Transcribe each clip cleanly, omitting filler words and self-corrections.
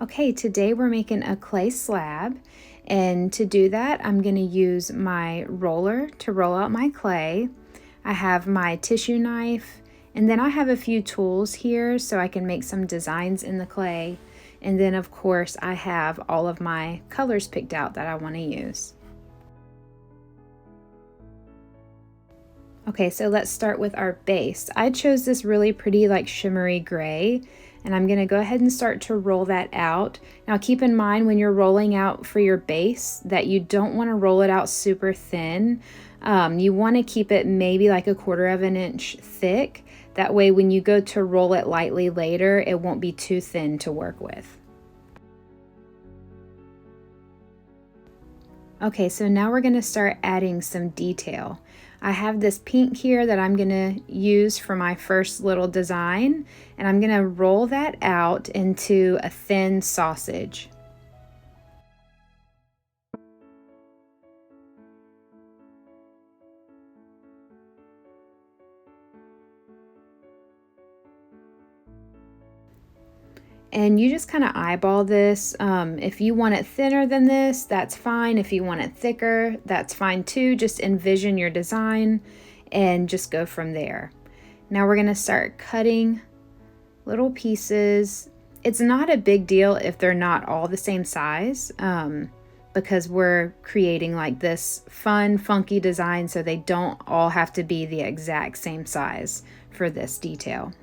Okay, today we're making a clay slab, and to do that I'm going to use my roller to roll out my clay. I have my tissue knife, and then I have a few tools here so I can make some designs in the clay. And then of course I have all of my colors picked out that I want to use. Okay, so let's start with our base. I chose this really pretty like shimmery gray, and I'm gonna go ahead and start to roll that out. Now keep in mind when you're rolling out for your base that you don't wanna roll it out super thin. You wanna keep it maybe like 1/4 of an inch thick. That way when you go to roll it lightly later, it won't be too thin to work with. Okay, so now we're going to start adding some detail. I have this pink here that I'm going to use for my first little design, and I'm going to roll that out into a thin sausage. And you just kind of eyeball this. If you want it thinner than this, that's fine. If you want it thicker, that's fine too. Just envision your design and just go from there. Now we're going to start cutting little pieces. It's not a big deal if they're not all the same size, because we're creating like this fun, funky design, so they don't all have to be the exact same size for this detail.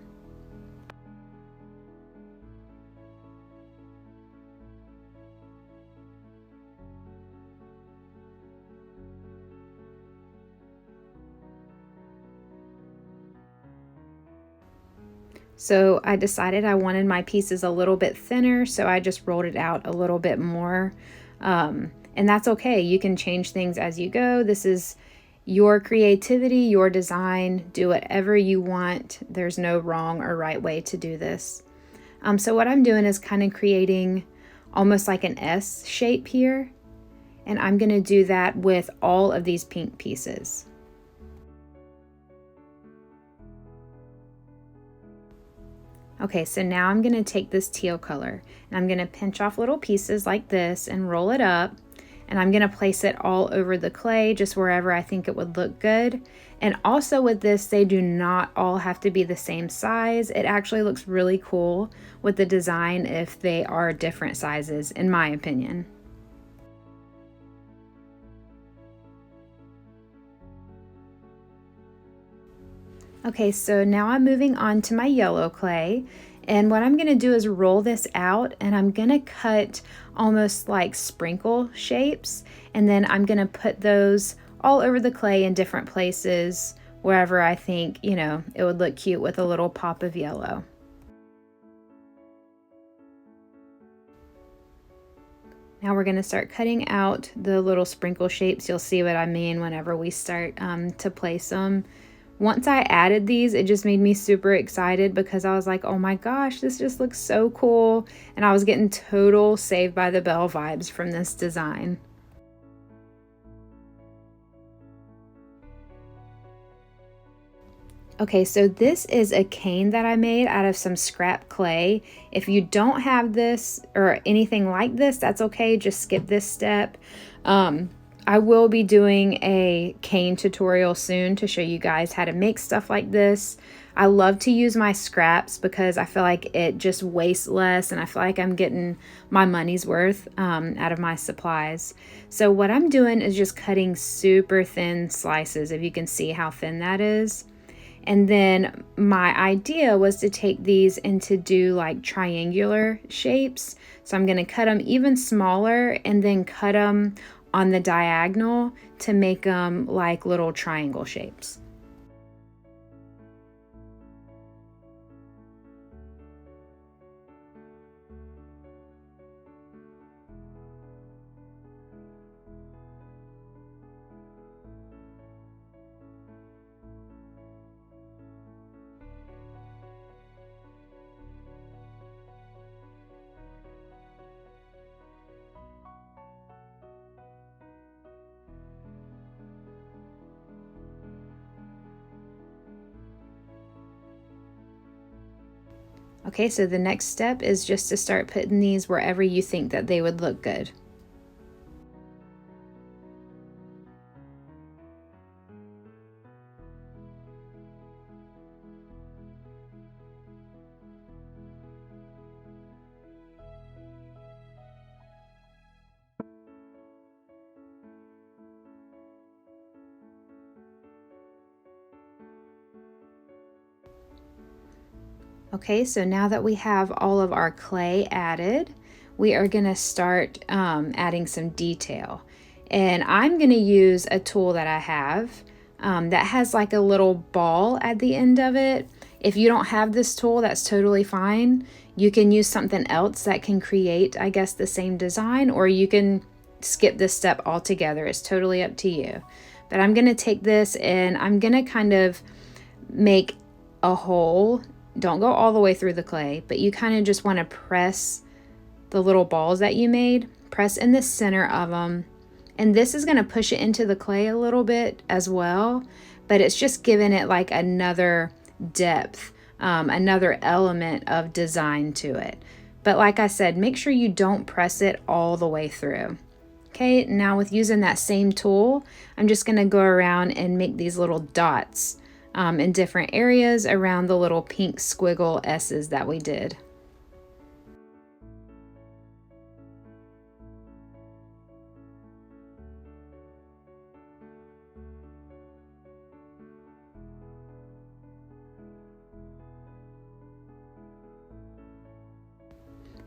So I decided I wanted my pieces a little bit thinner, so I just rolled it out a little bit more. And that's okay. You can change things as you go. This is your creativity, your design. Do whatever you want. There's no wrong or right way to do this. So what I'm doing is kind of creating almost like an S shape here. And I'm going to do that with all of these pink pieces. Okay, so now I'm going to take this teal color and I'm going to pinch off little pieces like this and roll it up, and I'm going to place it all over the clay, just wherever I think it would look good. And also with this, they do not all have to be the same size. It actually looks really cool with the design if they are different sizes, in my opinion. Okay, so now I'm moving on to my yellow clay, and what I'm gonna do is roll this out, and I'm gonna cut almost like sprinkle shapes, and then I'm gonna put those all over the clay in different places, wherever I think, it would look cute with a little pop of yellow. Now we're gonna start cutting out the little sprinkle shapes. You'll see what I mean whenever we start to place them. Once I added these, it just made me super excited because I was like, oh my gosh, this just looks so cool. And I was getting total Saved by the Bell vibes from this design. Okay, so this is a cane that I made out of some scrap clay. If you don't have this or anything like this, that's okay. Just skip this step. I will be doing a cane tutorial soon to show you guys how to make stuff like this. I love to use my scraps because I feel like it just wastes less, and I feel like I'm getting my money's worth out of my supplies. So what I'm doing is just cutting super thin slices, if you can see how thin that is. And then my idea was to take these and to do like triangular shapes. So I'm going to cut them even smaller and then cut them on the diagonal to make them like little triangle shapes. Okay, so the next step is just to start putting these wherever you think that they would look good. Okay, so now that we have all of our clay added, we are gonna start adding some detail. And I'm gonna use a tool that I have that has like a little ball at the end of it. If you don't have this tool, that's totally fine. You can use something else that can create, I guess, the same design, or you can skip this step altogether. It's totally up to you. But I'm gonna take this and I'm gonna kind of make a hole. Don't go all the way through the clay, but you kind of just want to press the little balls that you made, press in the center of them. And this is going to push it into the clay a little bit as well, but it's just giving it like another depth, another element of design to it. But like I said, make sure you don't press it all the way through. Okay, now with using that same tool, I'm just going to go around and make these little dots in different areas around the little pink squiggle S's that we did.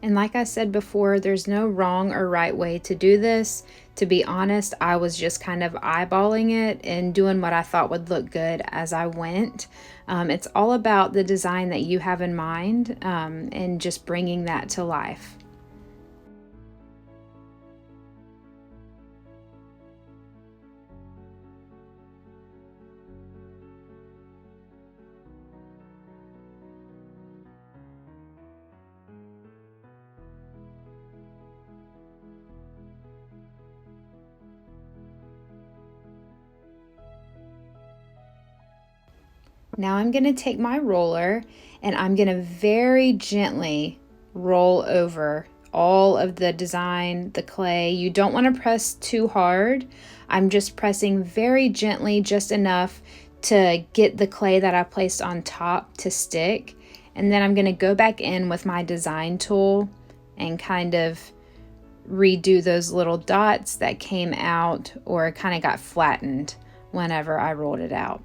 And like I said before, there's no wrong or right way to do this. To be honest, I was just kind of eyeballing it and doing what I thought would look good as I went. It's all about the design that you have in mind and just bringing that to life. Now I'm going to take my roller and I'm going to very gently roll over all of the design, the clay. You don't want to press too hard. I'm just pressing very gently, just enough to get the clay that I placed on top to stick. And then I'm going to go back in with my design tool and kind of redo those little dots that came out or kind of got flattened whenever I rolled it out.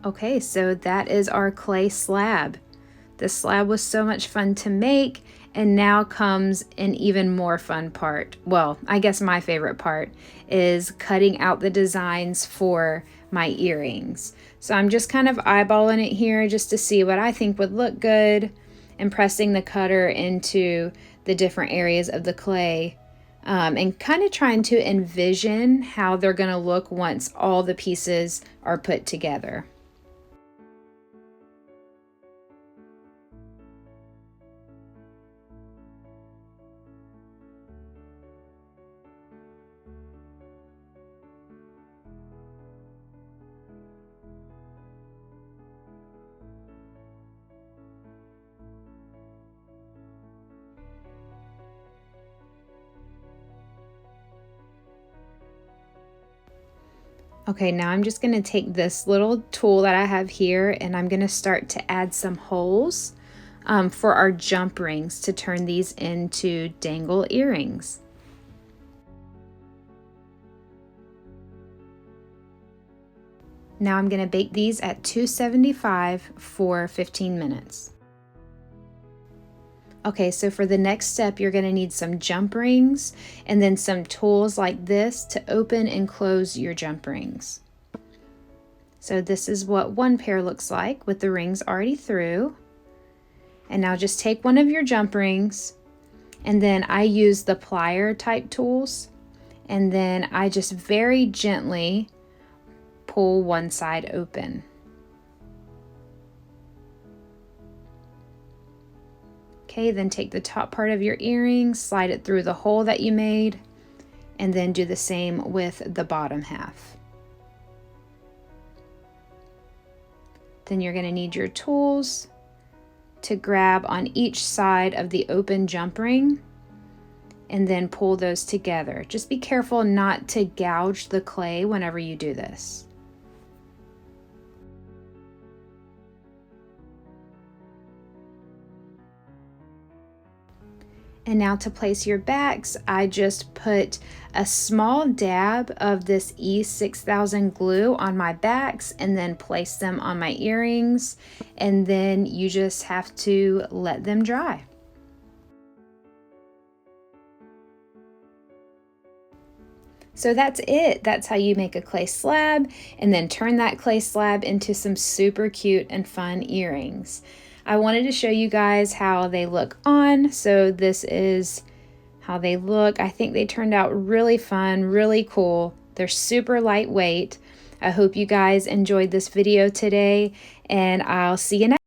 Okay, so that is our clay slab. The slab was so much fun to make, and now comes an even more fun part. Well, I guess my favorite part is cutting out the designs for my earrings. So I'm just kind of eyeballing it here just to see what I think would look good and pressing the cutter into the different areas of the clay and kind of trying to envision how they're going to look once all the pieces are put together. Okay, now I'm just going to take this little tool that I have here and I'm going to start to add some holes for our jump rings to turn these into dangle earrings. Now I'm going to bake these at 275 for 15 minutes. Okay, so for the next step, you're going to need some jump rings and then some tools like this to open and close your jump rings. So this is what one pair looks like with the rings already through. And now just take one of your jump rings, and then I use the plier type tools, and then I just very gently pull one side open. Okay, then take the top part of your earring, slide it through the hole that you made, and then do the same with the bottom half. Then you're going to need your tools to grab on each side of the open jump ring and then pull those together. Just be careful not to gouge the clay whenever you do this. And now to place your backs, I just put a small dab of this E6000 glue on my backs and then place them on my earrings, and then you just have to let them dry. So that's it. That's how you make a clay slab and then turn that clay slab into some super cute and fun earrings. I wanted to show you guys how they look on. So this is how they look. I think they turned out really fun, really cool. They're super lightweight. I hope you guys enjoyed this video today, and I'll see you next time.